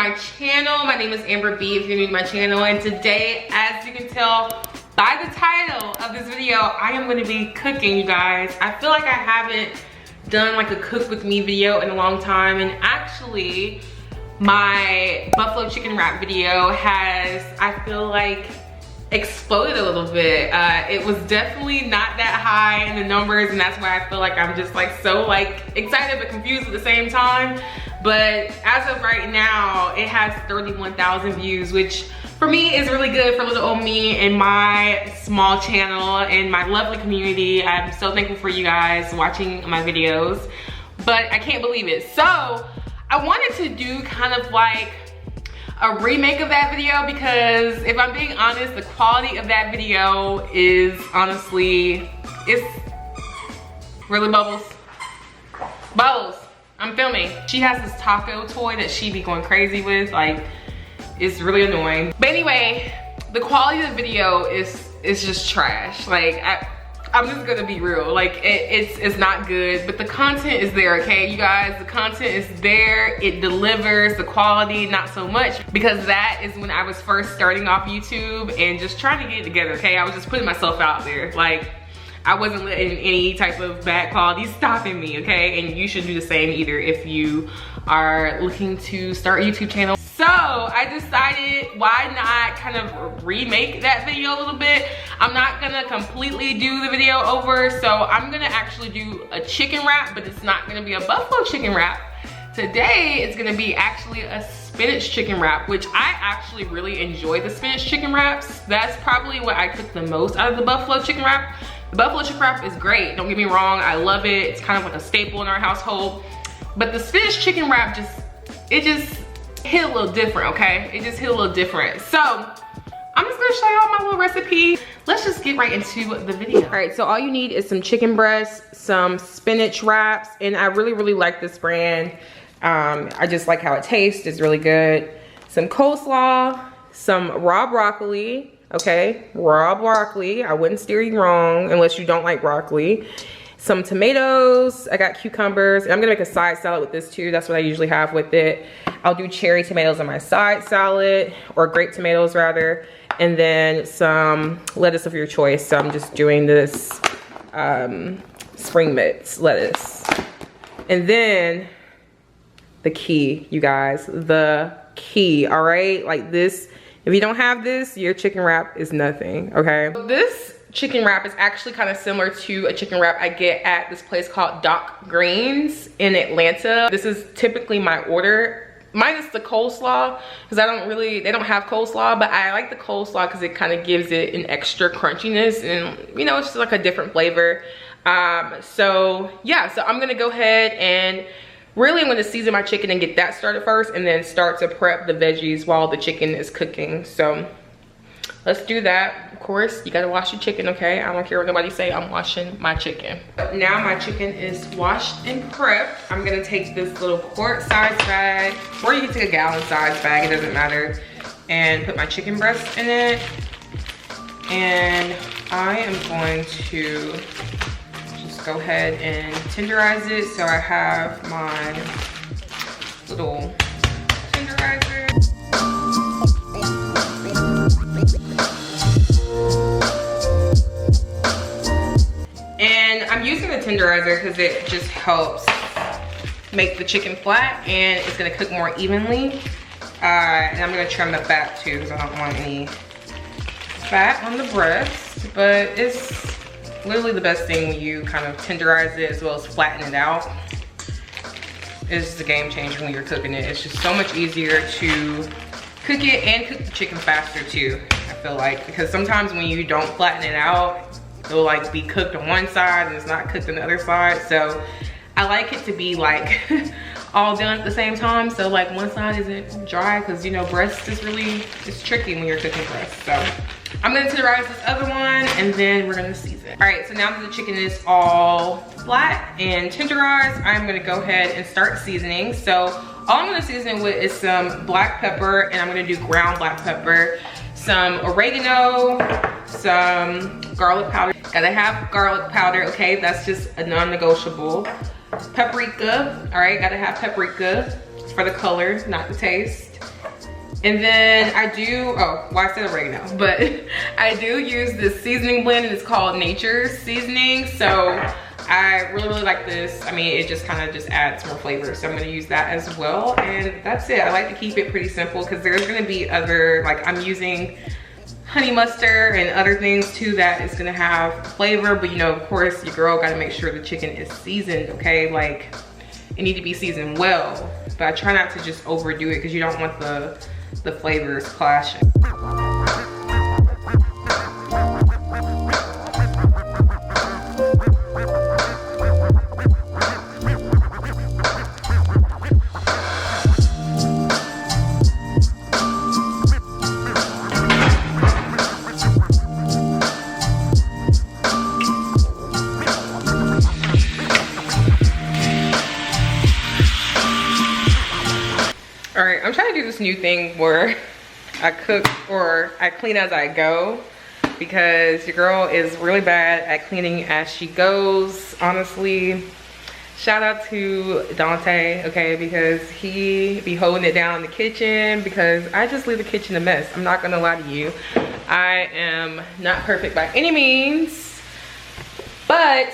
my channel. My name is Amber B if you're new to my channel, and today, as you can tell by the title of this video, I am going to be cooking, you guys. I feel like I haven't done like a cook with me video in a long time, and actually my buffalo chicken wrap video has, I feel like, exploded a little bit. It was definitely not that high in the numbers, and that's why I feel like I'm just like so like excited but confused at the same time. But as of right now, it has 31,000 views, which for me is really good for little old me and my small channel and my lovely community. I'm so thankful for you guys watching my videos, but I can't believe it. So I wanted to do kind of like a remake of that video, because if I'm being honest, the quality of that video is honestly, it's really bubbles. I'm filming. She has this taco toy that she be going crazy with, like, it's really annoying. But anyway, the quality of the video is just trash. Like, I'm just gonna be real. Like, it's not good, but the content is there, okay, you guys? The content is there, it delivers. The quality, not so much, because that is when I was first starting off YouTube and just trying to get it together, okay? I was just putting myself out there. Like, I wasn't letting any type of bad quality stopping me, okay? And you should do the same either if you are looking to start a YouTube channel. So I decided, why not kind of remake that video a little bit. I'm not gonna completely do the video over, so I'm gonna actually do a chicken wrap, but it's not gonna be a buffalo chicken wrap. Today, it's gonna be actually a spinach chicken wrap, which I actually really enjoy the spinach chicken wraps. That's probably what I cook the most out of the buffalo chicken wrap. The buffalo chicken wrap is great, don't get me wrong, I love it. It's kind of like a staple in our household. But the spinach chicken wrap it just hit a little different, okay? It just hit a little different. So I'm just gonna show y'all my little recipe. Let's just get right into the video. All right, so all you need is some chicken breasts, some spinach wraps, and I really like this brand. I just like how it tastes, it's really good. Some coleslaw, some raw broccoli, okay? Raw broccoli, I wouldn't steer you wrong unless you don't like broccoli. Some tomatoes, I got cucumbers, and I'm gonna make a side salad with this too. That's what I usually have with it. I'll do cherry tomatoes on my side salad, or grape tomatoes rather, and then some lettuce of your choice. So I'm just doing this spring mix lettuce. And then the key, you guys, the key, all right? Like this, if you don't have this, your chicken wrap is nothing, okay? This chicken wrap is actually kind of similar to a chicken wrap I get at this place called Doc Greens in Atlanta. This is typically my order, minus the coleslaw, because they don't have coleslaw, but I like the coleslaw because it kind of gives it an extra crunchiness, and you know, it's just like a different flavor. So yeah, so I'm gonna go ahead and really I'm gonna season my chicken and get that started first, and then start to prep the veggies while the chicken is cooking. So let's do that. Of course, you gotta wash your chicken, okay? I don't care what nobody say, I'm washing my chicken. Now my chicken is washed and prepped. I'm gonna take this little quart size bag, or you can take a gallon size bag, it doesn't matter, and put my chicken breast in it. And I am going to just go ahead and tenderize it. So I have my little tenderizer. And I'm using the tenderizer because it just helps make the chicken flat, and it's gonna cook more evenly. And I'm gonna trim the fat too, because I don't want any fat on the breast. But it's literally the best thing when you kind of tenderize it as well as flatten it out. It's just a game changer when you're cooking it. It's just so much easier to cook it and cook the chicken faster too, I feel like. Because sometimes when you don't flatten it out, it'll like be cooked on one side and it's not cooked on the other side. So I like it to be like all done at the same time. So like one side isn't dry, because you know, breast is really, it's tricky when you're cooking breast. So I'm gonna tenderize this other one, and then we're gonna season. All right, so now that the chicken is all flat and tenderized, I'm gonna go ahead and start seasoning. So all I'm gonna season it with is some black pepper, and I'm gonna do ground black pepper, some oregano, some garlic powder. Gotta have garlic powder, okay? That's just a non-negotiable. Paprika, all right? Gotta have paprika for the color, not the taste. And then I do, oh, well I said oregano, but I do use this seasoning blend and it's called Nature's Seasoning. So I really like this. I mean, it just kind of just adds more flavor. So I'm gonna use that as well. And that's it. I like to keep it pretty simple because there's gonna be other, like I'm using honey mustard and other things too that is gonna have flavor. But you know, of course, your girl gotta make sure the chicken is seasoned, okay? Like it need to be seasoned well. But I try not to just overdo it because you don't want the flavors clashing. All right, I'm trying to do this new thing where I cook or I clean as I go because your girl is really bad at cleaning as she goes. Honestly, shout out to Dante, okay, because he be holding it down in the kitchen because I just leave the kitchen a mess. I'm not gonna lie to you. I am not perfect by any means, but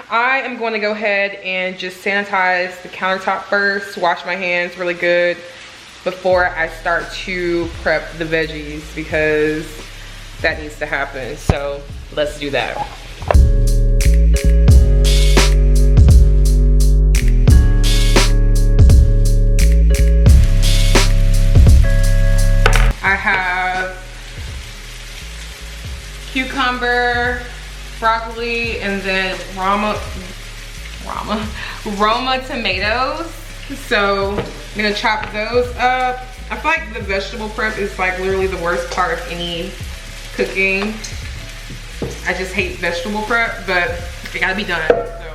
I am going to go ahead and just sanitize the countertop first, wash my hands really good before I start to prep the veggies because that needs to happen. So let's do that. I have cucumber, broccoli, and then Roma tomatoes. So I'm gonna chop those up. I feel like the vegetable prep is like literally the worst part of any cooking. I just hate vegetable prep, but it gotta be done. So.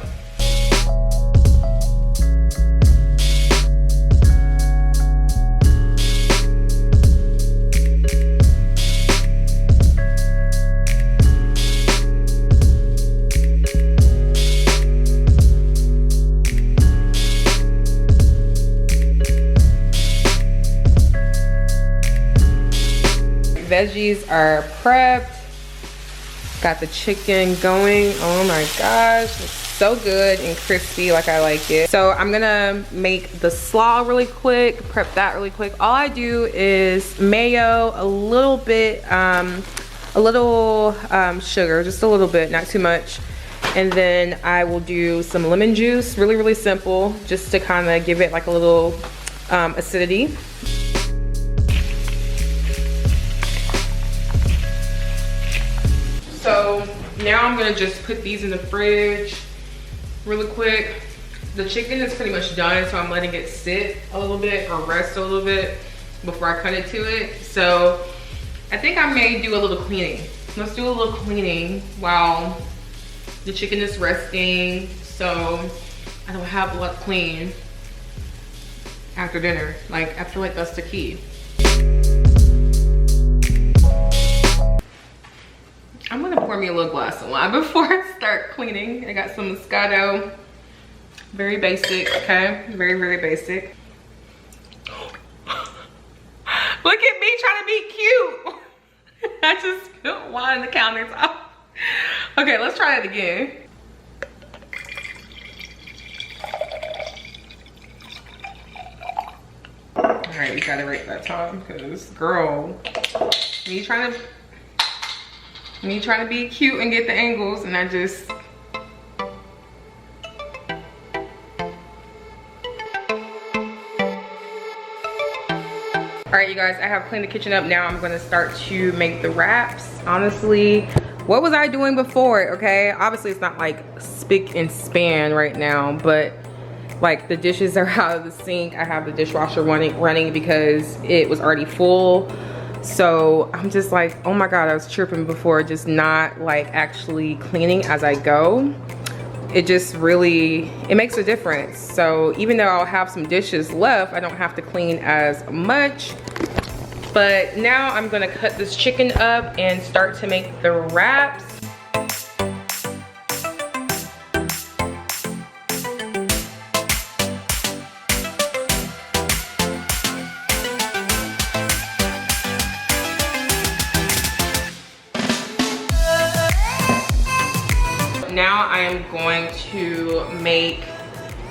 Veggies are prepped. Got the chicken going. Oh my gosh, it's so good and crispy like I like it. So I'm gonna make the slaw really quick, prep that really quick. All I do is mayo, a little bit, sugar, just a little bit, not too much. And then I will do some lemon juice, really simple, just to kind of give it like a little acidity. So now I'm gonna just put these in the fridge really quick. The chicken is pretty much done, so I'm letting it sit a little bit or rest a little bit before I cut it to it. So I think I may do a little cleaning. Let's do a little cleaning while the chicken is resting, so I don't have a lot to clean after dinner. Like, I feel like that's the key. I'm gonna pour me a little glass of wine before I start cleaning. I got some Moscato. Very basic, okay? Very basic. Look at me trying to be cute. I just spilled wine on the countertop. Okay, let's try it again. All right, we got it right that time, because girl, me trying to be cute and get the angles, and I just. All right, you guys, I have cleaned the kitchen up. Now I'm gonna start to make the wraps. Honestly, what was I doing before, okay? Obviously it's not like spick and span right now, but like the dishes are out of the sink. I have the dishwasher running because it was already full. So I'm just like, oh my God, I was tripping before, just not like actually cleaning as I go. It just really, it makes a difference. So even though I'll have some dishes left, I don't have to clean as much. But now I'm gonna cut this chicken up and start to make the wraps. now I am going to make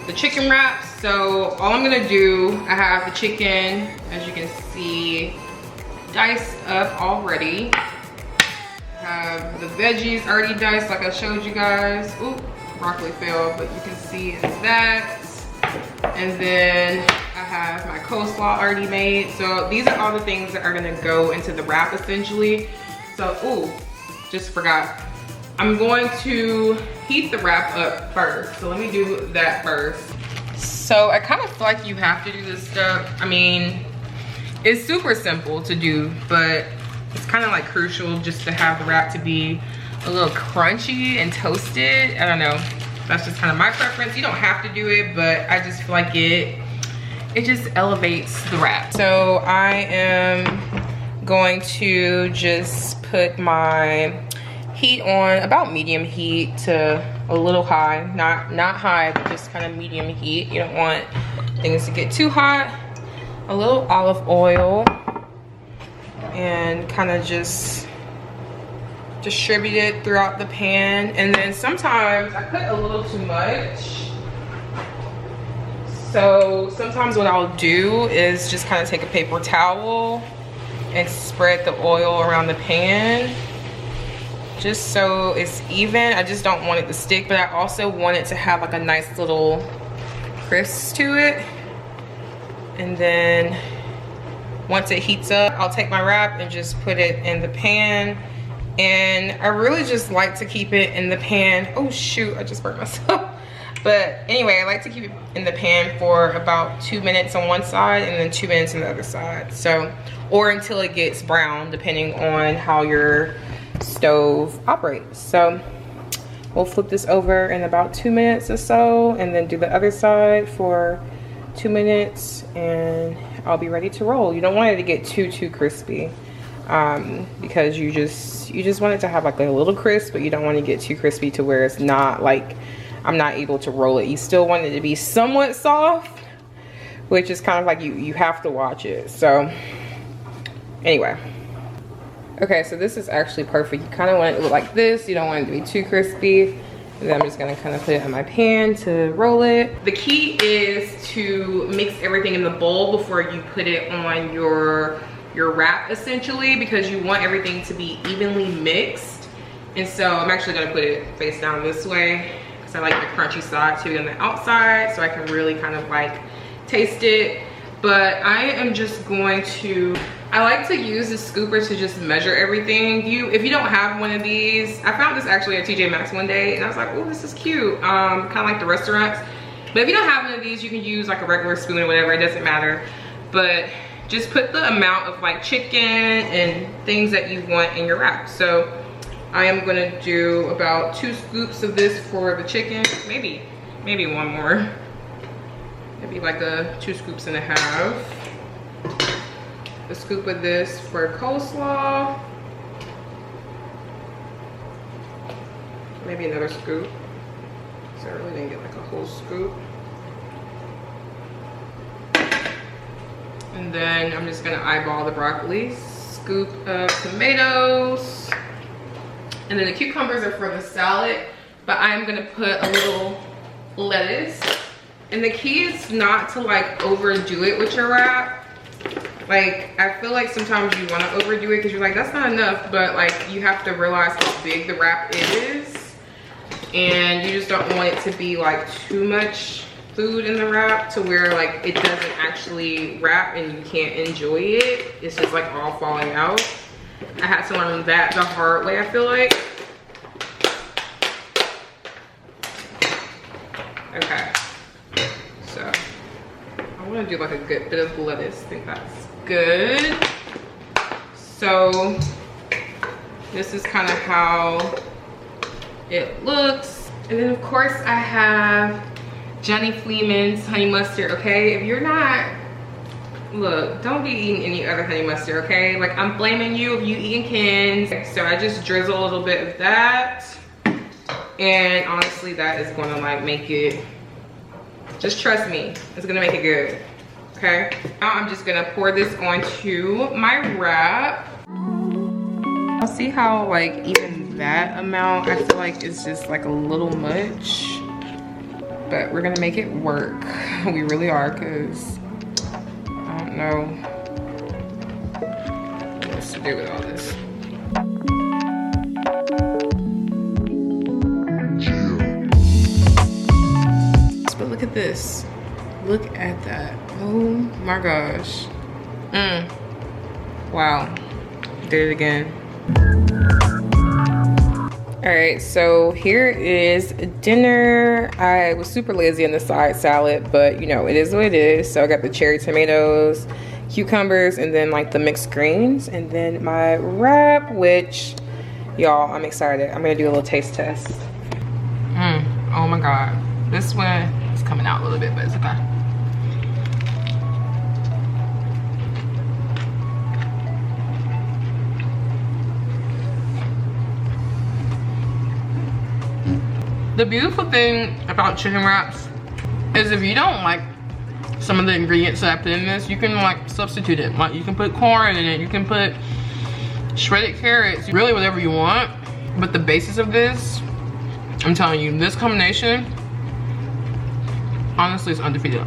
the chicken wraps. So all I'm gonna do, I have the chicken, as you can see, diced up already. I have the veggies already diced like I showed you guys. Ooh, broccoli fell, but you can see it's that. And then I have my coleslaw already made. So these are all the things that are gonna go into the wrap essentially. So, ooh, just forgot. I'm going to heat the wrap up first. So let me do that first. So I kind of feel like you have to do this stuff. I mean, it's super simple to do, but it's kind of like crucial just to have the wrap to be a little crunchy and toasted. I don't know, that's just kind of my preference. You don't have to do it, but I just feel like it just elevates the wrap. So I am going to just put my heat on about medium heat to a little high, not high, but just kind of medium heat. You don't want things to get too hot. A little olive oil and kind of just distribute it throughout the pan. And then sometimes I put a little too much. So sometimes what I'll do is just kind of take a paper towel and spread the oil around the pan, just so it's even. I just don't want it to stick, but I also want it to have like a nice little crisp to it. And then once it heats up, I'll take my wrap and just put it in the pan. And I really just like to keep it in the pan. Oh shoot, I just burnt myself. But anyway, I like to keep it in the pan for about 2 minutes on one side and then 2 minutes on the other side. So, or until it gets brown, depending on how your stove operates. So we'll flip this over in about 2 minutes or so, and then do the other side for 2 minutes, and I'll be ready to roll. You don't want it to get too crispy, because you just want it to have like a little crisp, but you don't want to get too crispy to where it's not like I'm not able to roll it. You still want it to be somewhat soft, which is kind of like you have to watch it. So anyway, okay, so this is actually perfect. You kind of want it to look like this. You don't want it to be too crispy. And then I'm just gonna kind of put it in my pan to roll it. The key is to mix everything in the bowl before you put it on your wrap essentially, because you want everything to be evenly mixed. And so I'm actually gonna put it face down this way, because I like the crunchy side to be on the outside, so I can really kind of like taste it. But I am just going to, I like to use the scooper to just measure everything. If you don't have one of these, I found this actually at TJ Maxx one day, and I was like, oh, this is cute. Kind of like the restaurants. But if you don't have one of these, you can use like a regular spoon or whatever, it doesn't matter. But just put the amount of like chicken and things that you want in your wrap. So I am gonna do about 2 scoops of this for the chicken, maybe one more. Maybe like 2 scoops and a half. A scoop of this for coleslaw. Maybe another scoop. So I really didn't get like a whole scoop. And then I'm just gonna eyeball the broccoli. Scoop of tomatoes. And then the cucumbers are for the salad, but I'm gonna put a little lettuce. And the key is not to like overdo it with your wrap. Like, I feel like sometimes you want to overdo it because you're like, that's not enough, but like you have to realize how big the wrap is, and you just don't want it to be like too much food in the wrap to where like it doesn't actually wrap and you can't enjoy it. It's just like all falling out. I had to learn that the hard way, I feel like. Okay, so I want to do like a good bit of lettuce. I think that's good. So this is kind of how it looks. And then of course I have Johnny Fleeman's honey mustard. Okay, if you're not, look, don't be eating any other honey mustard, okay? Like, I'm blaming you if you eating cans. So I just drizzle a little bit of that, and honestly that is gonna like make it, just trust me, it's gonna make it good. Okay, now I'm just gonna pour this onto my wrap. I'll see how like even that amount, I feel like it's just like a little much. But we're gonna make it work. We really are, because I don't know what to do with all this. But look at this. Look at that. Oh my gosh. Wow. Did it again. All right, so here is dinner. I was super lazy on the side salad, but you know, it is what it is. So I got the cherry tomatoes, cucumbers, and then like the mixed greens, and then my wrap, which y'all, I'm excited. I'm gonna do a little taste test. Oh my God. This one is coming out a little bit, but it's okay. The beautiful thing about chicken wraps is if you don't like some of the ingredients that I put in this, you can like substitute it. Like you can put corn in it, you can put shredded carrots, really whatever you want. But the basis of this, I'm telling you, this combination, honestly, is undefeated.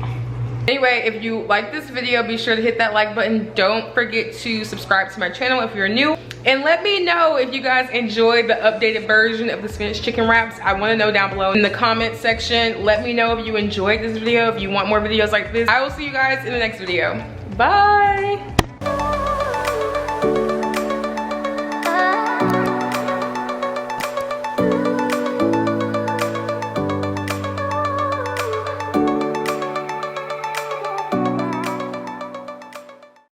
Anyway, if you like this video, be sure to hit that like button. Don't forget to subscribe to my channel if you're new. And let me know if you guys enjoyed the updated version of the spinach chicken wraps. I want to know down below in the comment section. Let me know if you enjoyed this video, if you want more videos like this. I will see you guys in the next video. Bye.